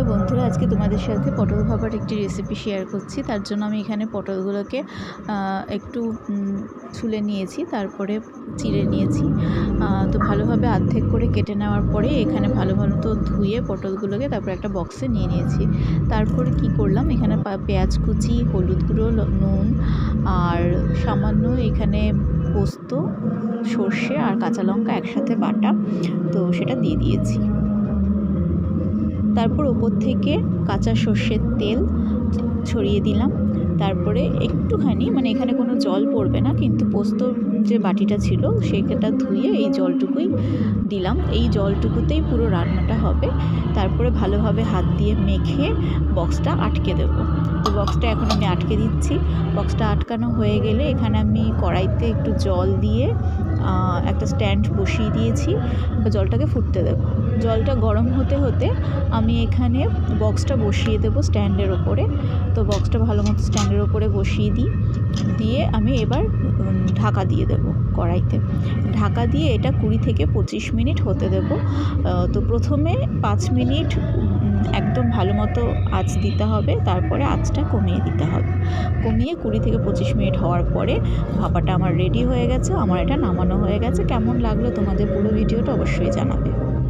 বন্ধুরা, আজকে তোমাদের সাথে পটল ভাপার একটি রেসিপি শেয়ার করছি। তার জন্য আমি এখানে পটলগুলোকে একটু ছুলে নিয়েছি, তারপরে চিড়ে নিয়েছি। তো ভালোভাবে অর্ধেক করে কেটে নেওয়ার পরে এখানে ভালো তো ধুয়ে পটলগুলোকে তারপরে একটা বক্সে নিয়ে নিয়েছি। তারপরে কি করলাম, এখানে পেঁয়াজ কুচি, হলুদ গুঁড়ো, নুন আর সামান্য এখানে পোস্ত, সর্ষে আর কাঁচা লঙ্কা একসাথে বাটা, তো সেটা দিয়ে দিয়েছি। তারপর ওপর থেকে কাঁচা সর্ষের তেল ছড়িয়ে দিলাম। তারপরে একটুখানি, এখানে কোনো জল পড়বে না, কিন্তু পোস্তর যে বাটিটা ছিল সেটা ধুয়ে এই জলটুকুই দিলাম। এই জলটুকুতেই পুরো রান্নাটা হবে। তারপরে ভালোভাবে হাত দিয়ে মেখে বক্সটা আটকে দেব। তো বক্সটা এখন আমি আটকে দিচ্ছি। বক্সটা আটকানো হয়ে গেলে এখানে আমি কড়াইতে একটু জল দিয়ে একটা স্ট্যান্ড বসিয়ে দিয়েছি। জলটাকে ফুটতে দেব। জলটা গরম হতে হতে আমি এখানে বক্সটা বসিয়ে দেব স্ট্যান্ডের ওপরে। তো বক্সটা ভালো মতো স্ট্যান্ডের ওপরে বসিয়ে দিয়ে আমি এবার ঢাকা দিয়ে দেব কড়াইতে। ঢাকা দিয়ে এটা 20 থেকে 25 মিনিট হতে দেব। তো প্রথমে 5 মিনিট একদম ভালো মতো আঁচ দিতে হবে, তারপরে আঁচটা কমিয়ে দিতে হবে। কমিয়ে 20 থেকে 25 মিনিট হওয়ার পরে ভাপাটা আমার রেডি হয়ে গেছে। আমার এটা নামানো হয়ে গেছে। কেমন লাগলো তোমাদের পুরো ভিডিওটা অবশ্যই জানাবে।